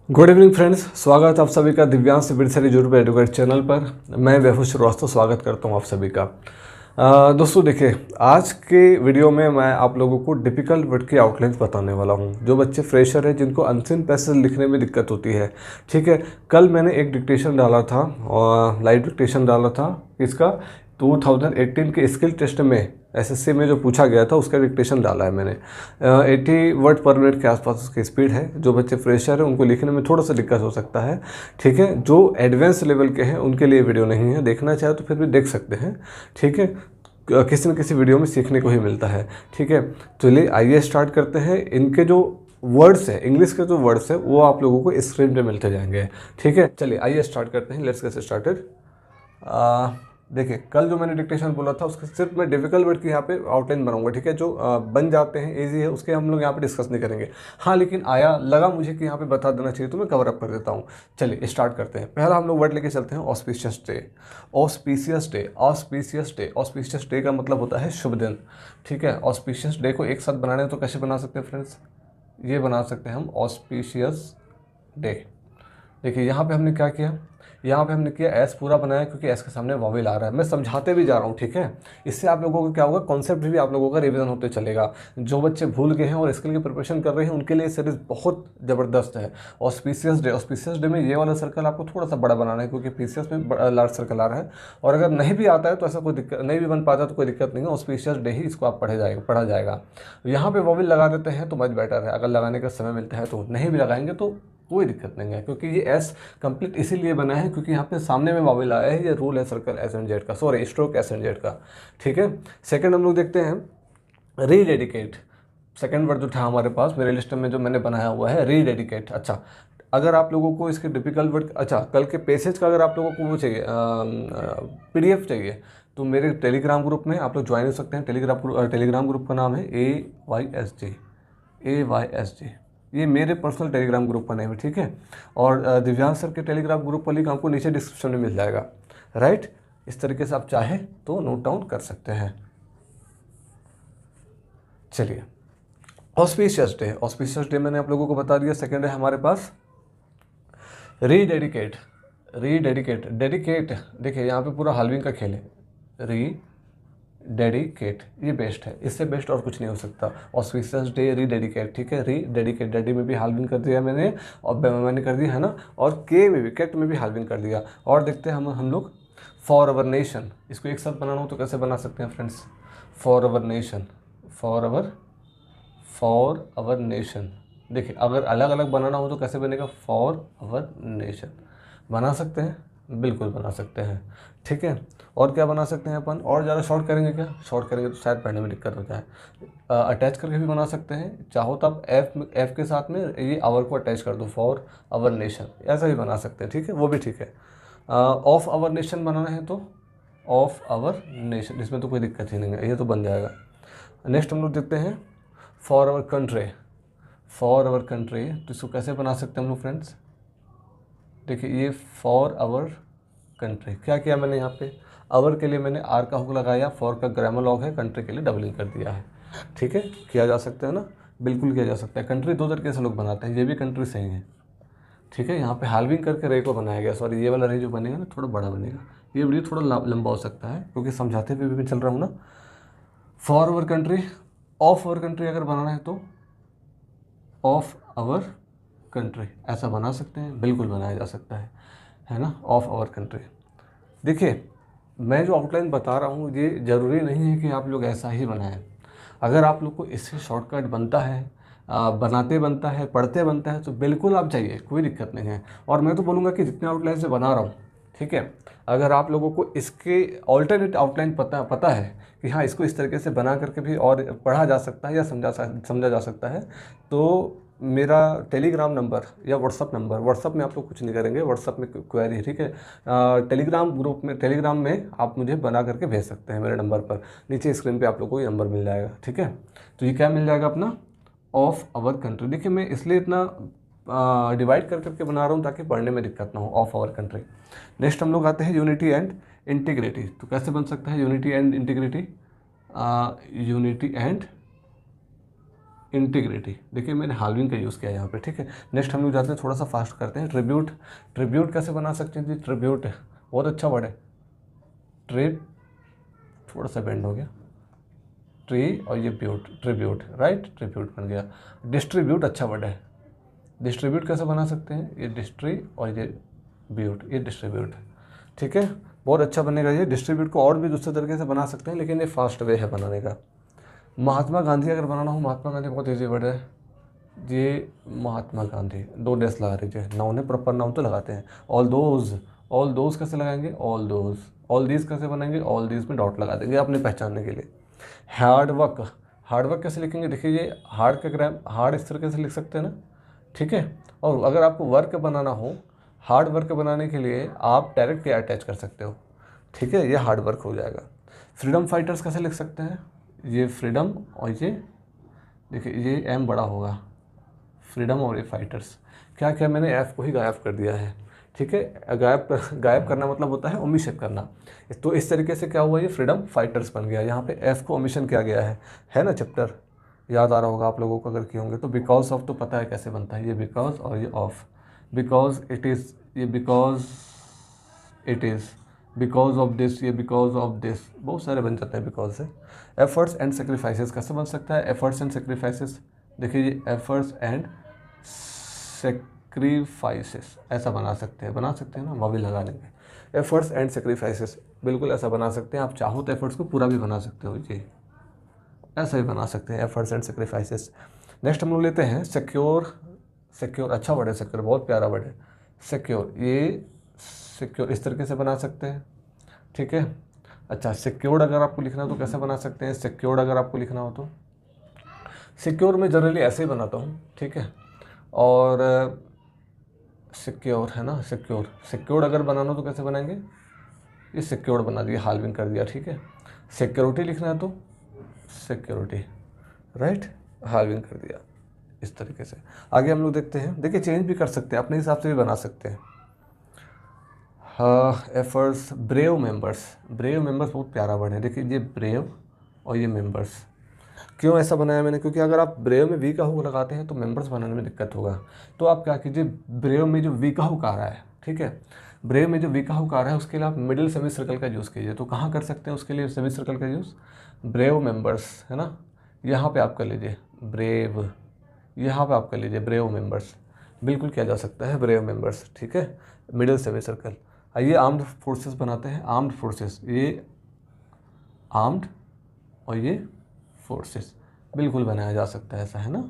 Good evening friends, स्वागत है आप सभी का दिव्यांश बिरसरी यूट्यूब एडुकेट चैनल पर। मैं वैभव श्रीवास्तव स्वागत करता हूं आप सभी का। दोस्तों देखिए, आज के वीडियो में मैं आप लोगों को डिफ़िकल्ट वर्ड की आउटलाइंस बताने वाला हूं। जो बच्चे फ्रेशर हैं, जिनको अनसीन पैसेज लिखने में दिक्कत होती है, ठीक है। कल मैंने एक डिक्टेशन डाला था और लाइव डिक्टेशन डाला था इसका 2018 के स्किल टेस्ट में एसएससी में जो पूछा गया था उसका डिक्टेशन डाला है मैंने। 80 वर्ड पर मिनट के आसपास उसकी स्पीड है। जो बच्चे फ्रेशर हैं उनको लिखने में थोड़ा सा दिक्कत हो सकता है, ठीक है। जो एडवांस लेवल के हैं उनके लिए वीडियो नहीं है, देखना चाहे तो फिर भी देख सकते हैं, ठीक है। किसी न किसी वीडियो में सीखने को ही मिलता है, ठीक है। चलिए आइए स्टार्ट करते हैं। इनके जो वर्ड्स है, इंग्लिश के जो वर्ड्स है वो आप लोगों को स्क्रीन पे मिलते जाएंगे, ठीक है। चलिए आइए स्टार्ट करते हैं। Let's get started. देखिए, कल जो मैंने डिक्टेशन बोला था उसके सिर्फ मैं डिफिकल्ट वर्ड की यहाँ पे आउटलाइन बनाऊंगा, ठीक है। जो बन जाते हैं, इजी है, उसके हम लोग यहाँ पे डिस्कस नहीं करेंगे। हाँ, लेकिन आया लगा मुझे कि यहाँ पे बता देना चाहिए तो मैं कवर अप कर देता हूँ। चलिए स्टार्ट करते हैं। पहला हम लोग वर्ड लेके चलते हैं, auspicious day. Auspicious day, auspicious day, auspicious day का मतलब होता है शुभ दिन, ठीक है। ऑस्पिशियस डे को एक साथ बनाने हैं तो कैसे बना सकते हैं फ्रेंड्स? ये बना सकते हैं हम ऑस्पिशियस डे। देखिए यहाँ पे हमने क्या किया, यहाँ पे हमने किया एस पूरा बनाया क्योंकि एस के सामने वॉवेल आ रहा है। मैं समझाते भी जा रहा हूँ, ठीक है। इससे आप लोगों को क्या होगा, कॉन्सेप्ट भी आप लोगों का रिवीजन होते चलेगा। जो बच्चे भूल गए हैं और स्किल की प्रिपरेशन कर रहे हैं उनके लिए सीरीज बहुत ज़बरदस्त है। ऑस्पिशियस डे, ऑस्पिशियस डे में ये वाला सर्कल आपको थोड़ा सा बड़ा बनाना है क्योंकि पीसीएस में लार्ज सर्कल आ रहा है। और अगर नहीं भी आता है तो ऐसा कोई दिक्कत नहीं, भी बन पाता तो कोई दिक्कत नहीं है। ऑस्पिशियस डे ही इसको आप पढ़ा जाएगा। यहाँ पे वॉवेल लगा देते हैं तो मच बेटर है। अगर लगाने का समय मिलता है तो, नहीं भी लगाएंगे तो कोई दिक्कत नहीं है, क्योंकि ये एस कंप्लीट इसीलिए बना है क्योंकि यहाँ पे सामने में वॉवेल आया है। ये रूल है सर्कल एस एंड जेड का, sorry stroke S and Z का, ठीक है। सेकंड हम लोग देखते हैं रीडेडिकेट। सेकंड वर्ड जो था हमारे पास मेरे लिस्ट में जो मैंने बनाया हुआ है, रीडेडिकेट। अच्छा, अगर आप लोगों को इसके डिफिकल्ट वर्ड, अच्छा कल के पैसेज का अगर आप लोगों को वो चाहिए, पीडीएफ चाहिए, तो मेरे टेलीग्राम ग्रुप में आप लोग ज्वाइन हो सकते हैं। टेलीग्राम ग्रुप का नाम है AYSG। ये मेरे पर्सनल टेलीग्राम ग्रुप का नेम है, ठीक है। और दिव्यांश सर के टेलीग्राम ग्रुप का लिंक आपको नीचे डिस्क्रिप्शन में मिल जाएगा, राइट। इस तरीके से आप चाहे तो नोट डाउन कर सकते हैं। चलिए, ऑस्पिशियस डे, ऑस्पिशियस डे मैंने आप लोगों को बता दिया। सेकेंड है हमारे पास रीडेडिकेट। रीडेडिकेट, डेडिकेट, देखिए यहाँ पे पूरा हाल्विंग का खेल है। डेडिकेट, ये बेस्ट है, इससे बेस्ट और कुछ नहीं हो सकता। ऑस्पिशियस डे, रीडेडिकेट, ठीक है। रीडेडिकेट, डेडी में भी हाल्विंग कर दिया मैंने और मैंने कर दिया है ना, और के में भी, कैट में भी हाल्विंग कर दिया। और देखते हैं हम लोग फॉर अवर नेशन। इसको एक साथ बनाना हो तो कैसे बना सकते हैं friends? For our nation, for our nation. देखिए, अगर अलग अलग बनाना हो तो कैसे बनेगा? फॉर अवर नेशन बना सकते हैं, बिल्कुल बना सकते हैं, ठीक है। और क्या बना सकते हैं अपन? और ज़्यादा शॉर्ट करेंगे क्या? शॉर्ट करेंगे तो शायद पढ़ने में दिक्कत हो जाए। अटैच करके भी बना सकते हैं, चाहो तो आप एफ के साथ में ये आवर को अटैच कर दो, फॉर आवर नेशन, ऐसा भी बना सकते हैं, ठीक है, वो भी ठीक है। ऑफ आवर नेशन बनाना है तो ऑफ आवर नेशन, इसमें तो कोई दिक्कत ही नहीं है, ये तो बन जाएगा। नेक्स्ट हम लोग देखते हैं for our country. For our country, तो इसको कैसे बना सकते हैं हम लोग फ्रेंड्स? देखिए, ये फॉर आवर कंट्री, क्या किया मैंने यहाँ पे? आवर के लिए मैंने आर का हुक लगाया, फॉर का ग्रामर लॉग है, कंट्री के लिए डबलिंग कर दिया है, ठीक है। किया जा सकता है ना, बिल्कुल किया जा सकता है। कंट्री दो तरीके से लोग बनाते हैं, ये भी कंट्री सही है, ठीक है। यहाँ पे हाल्विंग करके रे को बनाया गया, सॉरी ये वाला रे जो बनेगा ना थोड़ा बड़ा बनेगा, ये वीडियो थोड़ा लंबा हो सकता है क्योंकि समझाते हुए भी मैं चल रहा हूँ ना। For our country, of our country अगर बनाना है तो ऑफ आवर कंट्री, ऐसा बना सकते हैं, बिल्कुल बनाया जा सकता है ना, ऑफ आवर कंट्री। देखिए, मैं जो आउटलाइन बता रहा हूँ ये ज़रूरी नहीं है कि आप लोग ऐसा ही बनाएं। अगर आप लोग को इससे शॉर्टकट बनता है, बनाते बनता है, पढ़ते बनता है, तो बिल्कुल आप जाइए, कोई दिक्कत नहीं है। और मैं तो बोलूँगा कि जितने आउटलाइन से बना रहा हूँ, ठीक है, अगर आप लोगों को इसके ऑल्टरनेट आउटलाइन पता है कि हाँ इसको इस तरीके से बना करके भी और पढ़ा जा सकता है या समझा जा सकता है, तो मेरा टेलीग्राम नंबर या व्हाट्सअप नंबर, व्हाट्सअप में आप लोग कुछ नहीं करेंगे, व्हाट्सअप में क्वेरी, ठीक है। टेलीग्राम ग्रुप में, टेलीग्राम में आप मुझे बना करके भेज सकते हैं मेरे नंबर पर, नीचे स्क्रीन पे आप लोग को ये नंबर मिल जाएगा, ठीक है। तो ये क्या मिल जाएगा अपना? Of our country. देखिए, मैं इसलिए इतना डिवाइड कर करके बना रहा हूँ ताकि पढ़ने में दिक्कत ना हो, ऑफ आवर कंट्री। नेक्स्ट हम लोग आते हैं यूनिटी एंड इंटीग्रिटी। तो कैसे बन सकता है unity and integrity? Unity and integrity. देखिए मैंने हाल्विंग का यूज़ किया यहाँ पे, ठीक है। नेक्स्ट हम लोग जाते हैं, थोड़ा सा फास्ट करते हैं। ट्रिब्यूट, ट्रिब्यूट कैसे बना सकते हैं जी? ट्रिब्यूट बहुत अच्छा वर्ड है। थोड़ा सा बेंड हो गया, ट्री और ये ब्यूट, ट्रिब्यूट, राइट, ट्रिब्यूट बन गया। डिस्ट्रीब्यूट अच्छा वर्ड है। डिस्ट्रीब्यूट कैसे बना सकते हैं? ये डिस्ट्री और ये ब्यूट, ये डिस्ट्रीब्यूट, ठीक है, बहुत अच्छा बनेगा ये। डिस्ट्रीब्यूट को और भी दूसरे तरीके से बना सकते हैं, लेकिन ये फास्ट वे है बनाने का। महात्मा गांधी अगर बनाना हो, महात्मा गांधी बहुत ईजी वर्ड है। ये महात्मा गांधी, 2 डेस लगा दीजिए। नाउन है, प्रॉपर नाउन तो लगाते हैं। ऑल दोज कैसे लगाएंगे? All those. ऑल दीज कैसे बनाएंगे? ऑल दीज में डॉट लगा देंगे अपने पहचानने के लिए। हार्ड वर्क कैसे लिखेंगे? देखिए ये हार्ड का ग्राम, हार्ड इस तरीके से लिख सकते हैं ना, ठीक है। और अगर आपको वर्क बनाना हो, हार्ड वर्क बनाने के लिए आप डायरेक्ट क्या अटैच कर सकते हो, ठीक है, ये हार्ड वर्क हो जाएगा। फ्रीडम फाइटर्स कैसे लिख सकते हैं? ये फ्रीडम और ये देखिए ये एम बड़ा होगा, फ्रीडम और ये फाइटर्स। क्या क्या मैंने एफ को ही गायब कर दिया है, ठीक है। गायब करना मतलब होता है ओमिशन करना। तो इस तरीके से क्या हुआ, ये फ्रीडम फाइटर्स बन गया। यहाँ पे एफ को ओमिशन किया गया है ना। चैप्टर याद आ रहा होगा आप लोगों को अगर किए होंगे तो। बिकॉज ऑफ तो पता है कैसे बनता है, ये बिकॉज और ये ऑफ। बिकॉज इट इज़, ये because it is, because of this, ये बिकॉज ऑफ दिस, बहुत सारे बन जाते हैं बिकॉज से। एफर्ट्स एंड सेक्रीफाइसेस कैसे बन सकता है? एफर्ट्स एंड सेक्रीफाइसेस, देखिए ये एफर्ट्स एंड सेक्रीफाइसेस ऐसा बना सकते हैं ना, वह भी लगा लेंगे। एफर्ट्स एंड सेक्रीफाइसेस बिल्कुल ऐसा बना सकते हैं। आप चाहो तो एफर्ट्स को पूरा भी बना सकते हो, जी ऐसा भी बना सकते हैं, एफर्ट्स एंड सेक्रीफाइसेस। नेक्स्ट हम लोग लेते हैं सिक्योर। सिक्योर अच्छा वर्ड है, सिक्योर बहुत प्यारा वर्ड है। सिक्योर, ये सिक्योर इस तरीके से बना सकते हैं, ठीक है। अच्छा, सिक्योर्ड अगर आपको लिखना हो तो कैसे बना सकते हैं? सिक्योर्ड अगर आपको लिखना हो तो सिक्योर में जनरली ऐसे ही बनाता हूँ, ठीक है। और सिक्योर है ना, सिक्योर्ड अगर बनाना हो तो कैसे बनाएंगे? ये सिक्योर्ड बना दिया, हाल्विंग कर दिया, ठीक है। सिक्योरिटी लिखना है तो सिक्योरिटी, राइट, हाल्विंग कर दिया इस तरीके से। आगे हम लोग देखते हैं, देखिए चेंज भी कर सकते हैं, अपने हिसाब से भी बना सकते हैं। एफर्ट्स, ब्रेव मेंबर्स बहुत प्यारा वर्ड है। देखिए ये ब्रेव और ये मेंबर्स, क्यों ऐसा बनाया मैंने? क्योंकि अगर आप ब्रेव में वी का हुक लगाते हैं तो मेंबर्स बनाने में दिक्कत होगा। तो आप क्या कीजिए, ब्रेव में जो वी का हुक आ रहा है, ठीक है, ब्रेव में जो वी का हुक आ रहा है उसके लिए आप मिडिल सेमी सर्कल का यूज़ कीजिए। तो कहाँ कर सकते हैं उसके लिए सेमी सर्कल का यूज़? ब्रेव मेंबर्स है ना, यहाँ पे आप कर लीजिए ब्रेव, यहाँ पे आप कर लीजिए ब्रेव मेंबर्स, बिल्कुल किया जा सकता है ब्रेव मेंबर्स, ठीक है, मिडिल सेमी सर्कल। आइए आर्म्ड फोर्सेस बनाते हैं। आर्म्ड फोर्सेस, ये आर्म्ड और ये फोर्सेस बिल्कुल बनाया जा सकता है, ऐसा है ना,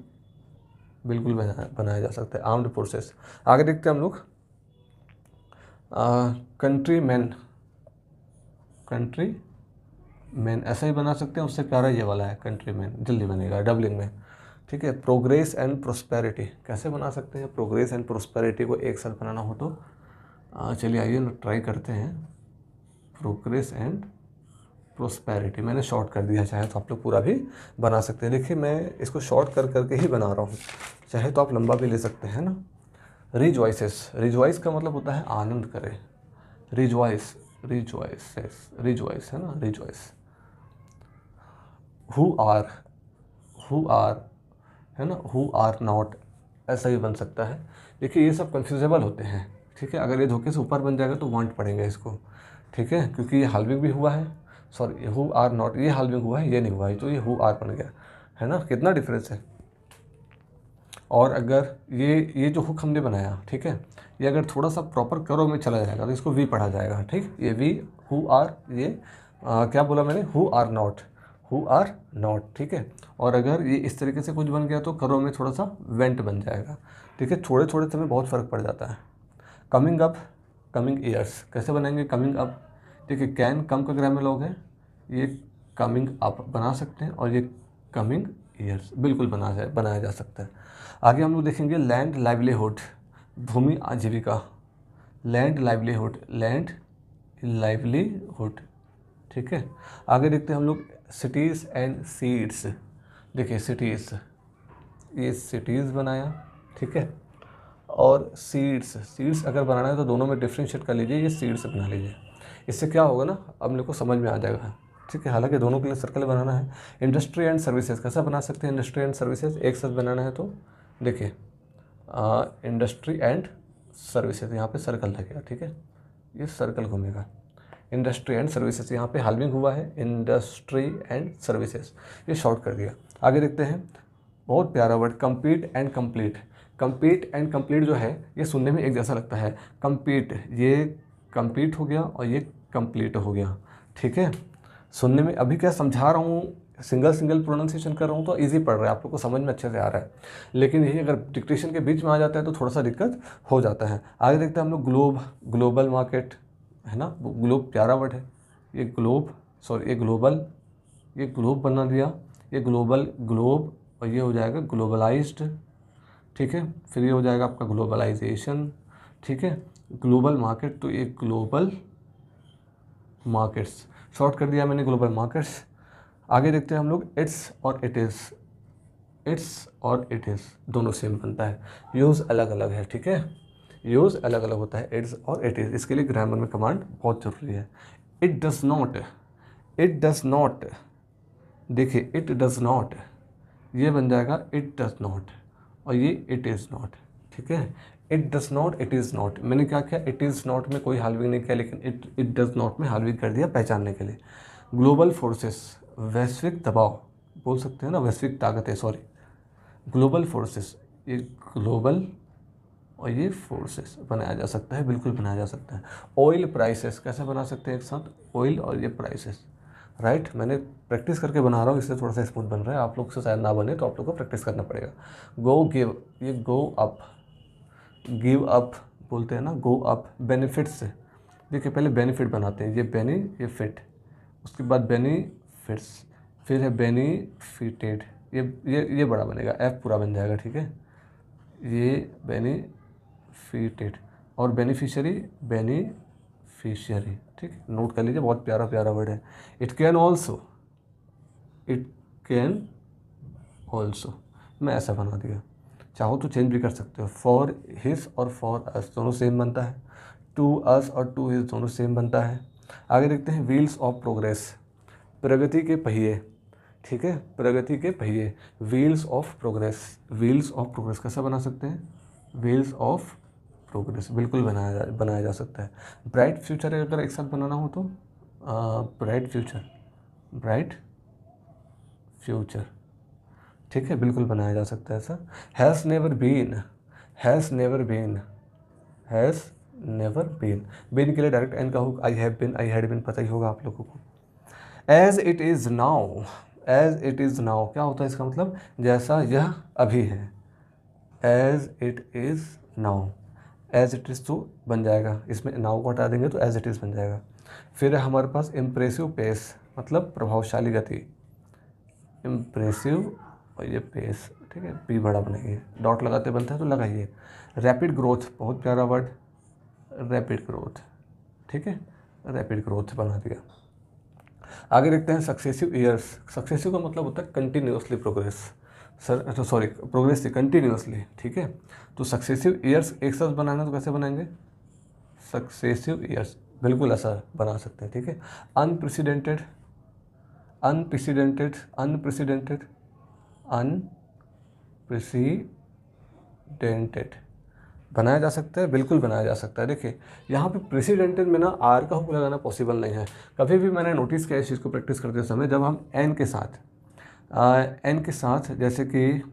बिल्कुल बनाया जा सकता है आर्म्ड फोर्सेस। आगे देखते हैं हम लोग कंट्री मैन ऐसा ही बना सकते हैं, उससे प्यारा ये वाला है कंट्री मैन, जल्दी बनेगा डबलिंग में, ठीक है। प्रोग्रेस एंड प्रोस्पेरिटी कैसे बना सकते हैं? प्रोग्रेस एंड प्रोस्पेरिटी को एक साथ बनाना हो तो चलिए आइए ट्राई करते हैं। प्रोग्रेस एंड प्रोस्पेरिटी मैंने शॉर्ट कर दिया, चाहे तो आप लोग पूरा भी बना सकते हैं। देखिए मैं इसको शॉर्ट करके ही बना रहा हूँ, चाहे तो आप लंबा भी ले सकते हैं ना। रिजॉइस का मतलब होता है आनंद करे, रिजॉइस है ना, रिजॉइस। हु आर है ना, हु आर नॉट ऐसा भी बन सकता है। देखिए ये सब कन्फ्यूजेबल होते हैं, ठीक है। अगर ये धोखे से ऊपर बन जाएगा तो वांट पड़ेंगे इसको, ठीक है, क्योंकि ये हाल्विंग भी हुआ है, सॉरी हु आर नॉट, ये हाल्विंग हुआ है, ये नहीं हुआ है, तो ये हु आर बन गया है ना, कितना डिफरेंस है। और अगर ये जो हुक हमने बनाया, ठीक है, ये अगर थोड़ा सा प्रॉपर करो में चला जाएगा तो इसको वी पढ़ा जाएगा, ठीक। ये वी, हु आर, ये क्या बोला मैंने, हु आर नॉट, ठीक है। और अगर ये इस तरीके से कुछ बन गया तो करो में थोड़ा सा वेंट बन जाएगा, ठीक है। थोड़े थोड़े से में बहुत फ़र्क पड़ जाता है। कमिंग अप, कमिंग ईयर्स कैसे बनाएंगे? कमिंग अप, देखिए कैन कम का ग्रामर लोग हैं, ये कमिंग अप बना सकते हैं, और ये कमिंग ईयर्स बिल्कुल बनाया जा सकता है। आगे हम लोग देखेंगे लैंड लाइवलीहुड, भूमि आजीविका, लैंड लाइवलीहुड, ठीक है। आगे देखते हैं हम लोग सिटीज़ एंड सीड्स। देखिए सिटीज़, ये सिटीज़ बनाया, ठीक है, और सीड्स अगर बनाना है तो दोनों में डिफ्रेंशिएट कर लीजिए, ये सीड्स बना लीजिए। इससे क्या होगा ना, अब मेरे को समझ में आ जाएगा ठीक है, हालांकि दोनों के लिए सर्कल बनाना है। इंडस्ट्री एंड सर्विसेज कैसा बना सकते हैं, इंडस्ट्री एंड सर्विसेज एक साथ बनाना है तो देखिए इंडस्ट्री एंड सर्विसेज, यहाँ पे सर्कल लगेगा, ठीक है, ये सर्कल घूमेगा। इंडस्ट्री एंड सर्विसेज, यहाँ पे हाल्विंग हुआ है, इंडस्ट्री एंड सर्विसेज, ये शॉर्ट कर दिया। आगे देखते हैं, बहुत प्यारा word, compete and complete. Compete and complete जो है ये सुनने में एक जैसा लगता है, कम्पीट, ये कंप्लीट हो गया और ये कंप्लीट हो गया, ठीक है। सुनने में अभी क्या समझा रहा हूँ, सिंगल सिंगल प्रोनाउंसिएशन कर रहा हूँ तो इजी पड़ रहा है, आप लोग को समझ में अच्छे से आ रहा है, लेकिन यही अगर डिक्टेशन के बीच में आ जाता है तो थोड़ा सा दिक्कत हो जाता है। आगे देखते हैं हम लोग, ग्लोब, ग्लोबल मार्केट है ना, ग्लोब प्यारा वर्ड है, ये ग्लोब, सॉरी ये ग्लोबल, ये ग्लोब बना दिया, ये ग्लोबल, ग्लोब, और ये हो जाएगा ग्लोबलाइज्ड, ठीक है। फिर ये हो जाएगा आपका ग्लोबलाइजेशन, ठीक है। ग्लोबल मार्केट, तो ये ग्लोबल मार्केट्स, शॉर्ट कर दिया मैंने, ग्लोबल मार्केट्स। आगे देखते हैं हम लोग, इट्स और इट इज़। इट्स और इट इज़ दोनों सेम बनता है, यूज़ अलग अलग है, ठीक है, यूज़ अलग अलग होता है इट्स और इट इज़। इसके लिए ग्रामर में कमांड बहुत ज़रूरी है। It does not, it does not, देखिए इट डज नॉट, ये बन जाएगा इट डज नॉट, और ये इट इज़ नॉट, ठीक है। It does not, it is not, मैंने क्या किया, इट इज़ नॉट में कोई हाल्विंग नहीं किया, लेकिन इट डज नॉट में हाल्विंग कर दिया पहचानने के लिए। ग्लोबल फोर्सेस, वैश्विक दबाव बोल सकते हैं ना, वैश्विक ताकतें, सॉरी ग्लोबल फोर्सेस, ये ग्लोबल और ये फोर्सेस बनाया जा सकता है, बिल्कुल बनाया जा सकता है। ऑयल प्राइसेस कैसे बना सकते हैं एक साथ, ऑयल और ये प्राइसेस, राइट। मैंने प्रैक्टिस करके बना रहा हूँ, इससे थोड़ा सा स्मूथ बन रहा है, आप लोग से शायद ना बने तो आप लोग को प्रैक्टिस करना पड़ेगा। गो गिव, ये गो अप, गिव अप बोलते हैं ना, गो अप। बेनिफिट्स, देखिए पहले बेनिफिट बनाते हैं, ये बेनी, ये फिट, उसके बाद बेनिफिट्स, फिर है बेनिफिटेड, ये बड़ा बनेगा, एफ पूरा बन जाएगा, ठीक है, ये बेनिफिटेड, और बेनिफिशियरी, बेनिफिशियरी, ठीक, नोट कर लीजिए, बहुत प्यारा प्यारा वर्ड है। It can also, it can also, मैं ऐसा बना दिया, चाहो तो चेंज भी कर सकते हो। फॉर हिज और फॉर अस दोनों सेम बनता है, टू अस और टू हिज दोनों सेम बनता है। आगे देखते हैं, व्हील्स ऑफ प्रोग्रेस, प्रगति के पहिए, ठीक है, प्रगति के पहिए, wheels of progress. Wheels of progress कैसा बना सकते हैं, व्हील्स ऑफ प्रोग्रेस, बिल्कुल बनाया जा सकता है। ब्राइट फ्यूचर अगर एक साथ बनाना हो तो ब्राइट फ्यूचर, ब्राइट फ्यूचर, ठीक है, बिल्कुल बनाया जा सकता है ऐसा। Has never been, has never been, has never been, been के लिए डायरेक्ट एन का हो, I have been, I had been, पता ही होगा आप लोगों को। As it is now, as it is now क्या होता है इसका मतलब, जैसा यह अभी है, as it is now, as it is तो बन जाएगा, इसमें नाउ को हटा देंगे तो एज इट इज़ बन जाएगा। फिर है हमारे पास इम्प्रेसिव पेस, मतलब प्रभावशाली गति, इम्प्रेसिव, और ये पेस, ठीक है, पी बड़ा बनाइए, डॉट लगाते बनता है तो लगाइए। रैपिड ग्रोथ, बहुत प्यारा वर्ड, रैपिड ग्रोथ, ठीक है, रैपिड ग्रोथ बना दिया। आगे देखते हैं, सक्सेसिव ईयर्स, सक्सेसिव का मतलब होता है कंटिन्यूसली प्रोग्रेस, सर तो सॉरी प्रोग्रेस से कंटिन्यूसली, ठीक है। तो सक्सेसिव ईयर्स एक साथ बनाना तो कैसे बनाएंगे, सक्सेसिव ईयर्स, बिल्कुल ऐसा बना सकते हैं, ठीक है। अनप्रेसिडेंटेड, अनप्रेसिडेंटेड, अनप्रेसिडेंटेड, अनप्रेसिडेंटेड बनाया जा सकता है, बिल्कुल बनाया जा सकता है। देखिए यहाँ पे प्रेसिडेंटेड में ना आर का हुक लगाना पॉसिबल नहीं है। कभी भी मैंने नोटिस किया इस चीज़ को प्रैक्टिस करते समय, जब हम एन के साथ जैसे कि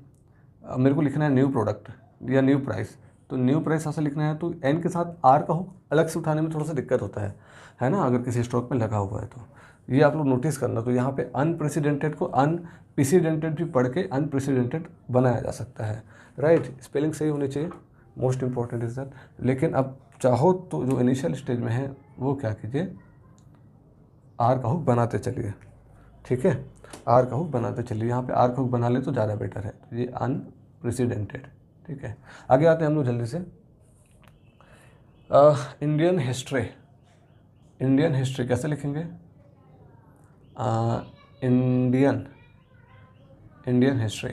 मेरे को लिखना है न्यू प्रोडक्ट या न्यू प्राइस, तो न्यू प्राइस ऐसा लिखना है तो एन के साथ आर का हुक अलग से उठाने में थोड़ा सा दिक्कत होता है ना, अगर किसी स्टॉक में लगा हुआ है तो ये आप लोग नोटिस करना। तो यहाँ पे अनप्रेसिडेंटेड को अनप्रेसिडेंटेड भी पढ़ के अनप्रेसिडेंटेड बनाया जा सकता है, राइट। स्पेलिंग सही होनी चाहिए, मोस्ट इंपॉर्टेंट इज दैट। लेकिन अब चाहो तो जो इनिशियल स्टेज में है वो क्या कीजिए, आर का हुक बनाते चलिए, ठीक है, आर का हुक बनाते चलिए, यहाँ पे आर का हुक बना ले तो ज़्यादा बेटर है। तो ये अनप्रेसिडेंटेड, ठीक है। आगे आते हैं हम लोग जल्दी से, इंडियन हिस्ट्री, इंडियन हिस्ट्री कैसे लिखेंगे, इंडियन, इंडियन हिस्ट्री,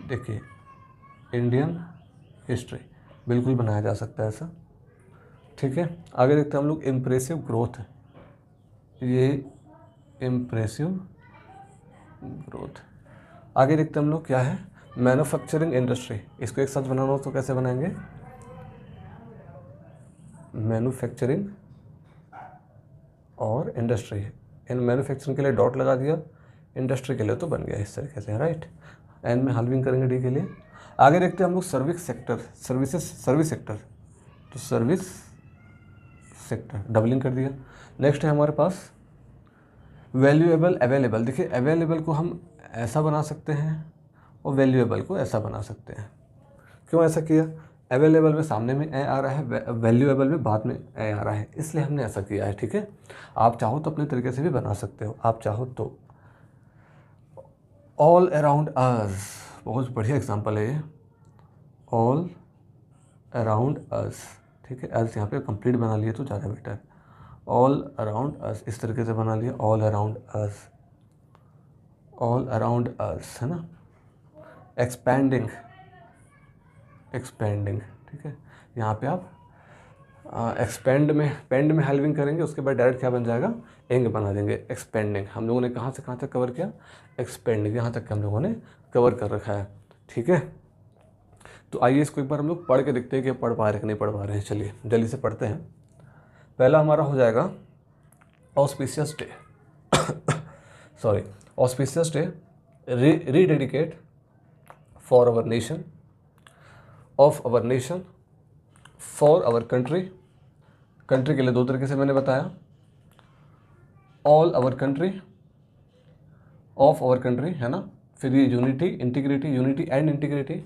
देखिए इंडियन हिस्ट्री बिल्कुल बनाया जा सकता है ऐसा, ठीक है। आगे देखते हैं हम लोग, इम्प्रेसिव ग्रोथ, ये इम्प्रेसिव ग्रोथ। आगे देखते हैं हम लोग क्या है, मैन्युफैक्चरिंग इंडस्ट्री। इसको एक साथ बनाना हो तो कैसे बनाएंगे, मैन्युफैक्चरिंग और इंडस्ट्री। इन मैन्युफैक्चरिंग के लिए डॉट लगा दिया, इंडस्ट्री के लिए तो बन गया इस तरीके से, राइट। एन में हाल्विंग करेंगे डी के लिए। आगे देखते हैं हम लोग सर्विस सेक्टर, सर्विस सेक्टर, तो सर्विस सेक्टर डबलिंग कर दिया। नेक्स्ट है हमारे पास वैल्यूएबल अवेलेबल। देखिए अवेलेबल को हम ऐसा बना सकते हैं और वैल्यूएबल को ऐसा बना सकते हैं। क्यों ऐसा किया, अवेलेबल में सामने में ए आ रहा है, वैल्यूएबल में बाद में ए आ रहा है, इसलिए हमने ऐसा किया है, ठीक है। आप चाहो तो अपने तरीके से भी बना सकते हो, आप चाहो तो। ऑल अराउंड अस, बहुत बढ़िया एग्जांपल है ये, ऑल अराउंड अस, ठीक है। अस यहाँ पे कंप्लीट बना लिए तो ज़्यादा बेटर। ऑल अराउंड अस इस तरीके से बना लिया, all around us, all around us, है ना। एक्सपैंडिंग, एक्सपेंडिंग, ठीक है। यहाँ पे आप एक्सपेंड में पेंड में हेल्विंग करेंगे, उसके बाद डायरेक्ट क्या बन जाएगा, एंग बना देंगे, एक्सपेंडिंग। हम लोगों ने कहाँ से कहाँ तक कवर किया, एक्सपेंडिंग, यहाँ तक हम लोगों ने कवर कर रखा है, ठीक है। तो आइए इसको एक बार हम लोग पढ़ के देखते हैं कि पढ़ पा रहे हैं कि नहीं पढ़ पा रहे हैं। चलिए जल्दी से पढ़ते हैं। पहला हमारा हो जाएगा auspicious day sorry, auspicious day rededicate for our nation, of our nation, for our country. Country के लिए दो तरीके से मैंने बताया, all our country, of our country, है ना। फिर ये unity, integrity, unity and integrity,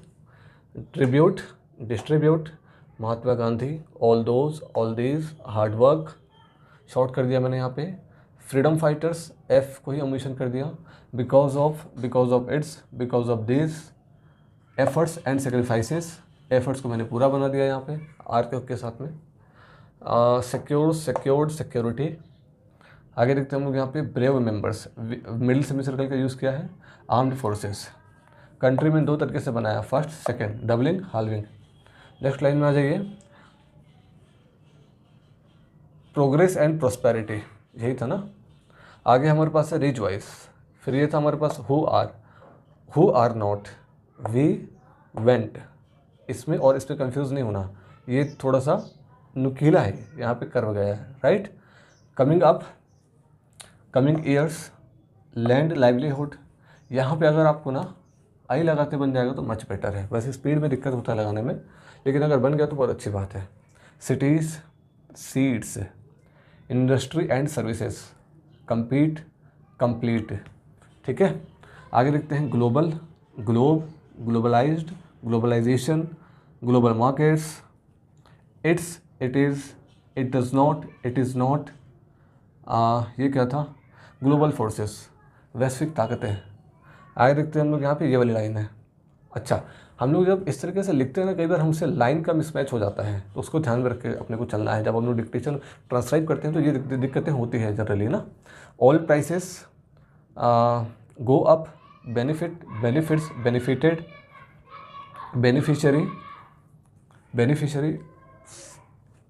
tribute, distribute, Mahatma Gandhi, all those, all these, hard work, short कर दिया मैंने यहाँ पे, फ्रीडम फाइटर्स, एफ को ही ओमिशन कर दिया, because of its, because of this, efforts and sacrifices, efforts को मैंने पूरा बना दिया यहाँ पे आर के साथ में, सिक्योर्ड, सिक्योरिटी। आगे देखते हैं हम लोग यहाँ पे brave members, middle semi circle का यूज़ किया है, आर्म्ड फोर्सेस। कंट्री में दो तरीके से बनाया, first second, doubling, halving. Next line में आ जाइए, प्रोग्रेस एंड प्रोस्पेरिटी, यही था ना। आगे हमारे पास है रिच वाइज, फिर ये था हमारे पास who are not, we went. इसमें और इस पर कन्फ्यूज़ नहीं होना, ये थोड़ा सा नुकीला है, यहाँ पे कर्व गया है, right. Coming up, coming years, land, livelihood. यहाँ पे अगर आपको ना आई लगाते बन जाएगा तो मच बेटर है। वैसे स्पीड में दिक्कत होता है लगाने में, लेकिन अगर बन गया तो बहुत अच्छी बात है। Cities, seeds, industry and services, compete, complete, ठीक है। आगे देखते हैं global, globe, globalized, globalization, global markets, it's, it is, it does not, it is not, ये क्या था, ग्लोबल फोर्सेस, वैश्विक ताकतें। आगे देखते हैं हम लोग यहाँ पे ये वाली लाइन है। अच्छा, हम लोग जब इस तरीके से लिखते हैं ना, कई बार हमसे लाइन का मिसमैच हो जाता है, तो उसको ध्यान में रख के अपने को चलना है। जब हम लोग डिक्टेशन ट्रांसक्राइब करते हैं तो ये दिक्कतें होती है जनरली ना। All prices go up, benefits, benefited, beneficiary.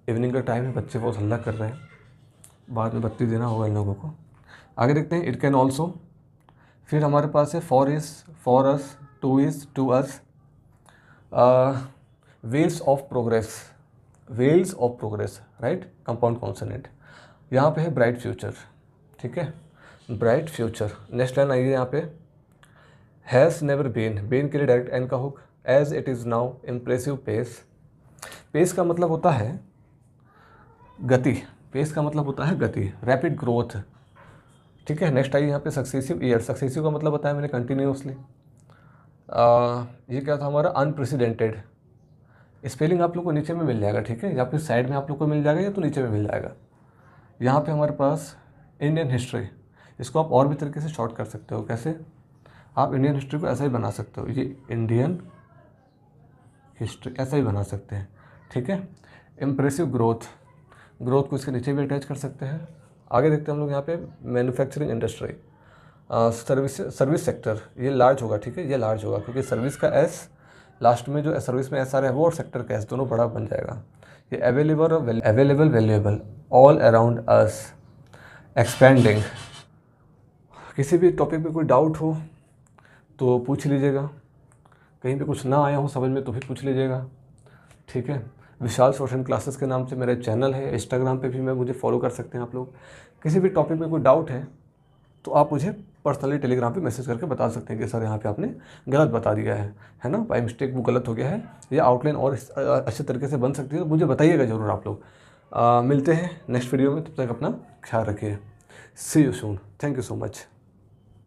Evening का टाइम है, बच्चे बहुत हल्ला कर रहे हैं, बाद में बत्ती देना होगा इन लोगों को। आगे देखते हैं इट कैन ऑल्सो। फिर हमारे पास है for is, for us, to is, to us. Wheels of progress, wheels of progress, right, compound consonant. यहाँ पे है ब्राइट फ्यूचर, ठीक है, ब्राइट फ्यूचर। नेक्स्ट लाइन आइए यहाँ पे, हैज़ नेवर बीन, बीन के लिए डायरेक्ट एन का hook, as it is now, impressive pace. Pace का मतलब होता है गति, पेस का मतलब होता है गति, रैपिड ग्रोथ, ठीक है। नेक्स्ट आइए यहाँ पे सक्सेसिव ईयर, सक्सेसिव का मतलब बताया मैंने कंटिन्यूसली। ये क्या था हमारा, अनप्रेसिडेंटेड। स्पेलिंग आप लोग को नीचे में मिल जाएगा, ठीक है, या फिर साइड में आप लोग को मिल जाएगा या तो नीचे में मिल जाएगा। यहाँ पे हमारे पास इंडियन हिस्ट्री, इसको आप और भी तरीके से शॉर्ट कर सकते हो। कैसे, आप इंडियन हिस्ट्री को ऐसा ही बना सकते हो, ये इंडियन हिस्ट्री ऐसा ही बना सकते हैं, ठीक है। इम्प्रेसिव ग्रोथ, ग्रोथ को इसके नीचे भी अटैच कर सकते हैं। आगे देखते हैं हम लोग यहाँ पे मैन्युफैक्चरिंग इंडस्ट्री, सर्विस सेक्टर, ये लार्ज होगा, ठीक है, ये लार्ज होगा क्योंकि सर्विस का एस लास्ट में जो सर्विस में एस आ रहा है वो और सेक्टर का एस दोनों बड़ा बन जाएगा। ये अवेलेबल और available, valuable, all around us, expanding, किसी भी टॉपिक पे कोई डाउट हो तो पूछ लीजिएगा, कहीं पे कुछ ना आया हो समझ में तो भी पूछ लीजिएगा, ठीक है। विशाल शोषण क्लासेस के नाम से मेरा चैनल है, इंस्टाग्राम पे भी मुझे फॉलो कर सकते हैं आप लोग। किसी भी टॉपिक में कोई डाउट है तो आप मुझे पर्सनली टेलीग्राम पे मैसेज करके बता सकते हैं कि सर यहाँ पे आपने गलत बता दिया है ना, बाई मिस्टेक वो गलत हो गया है, या आउटलाइन और अच्छे तरीके से बन सकती है, तो मुझे बताइएगा ज़रूर आप लोग। मिलते हैं नेक्स्ट वीडियो में, तब तक अपना ख्याल रखिए। See you soon, thank you so much.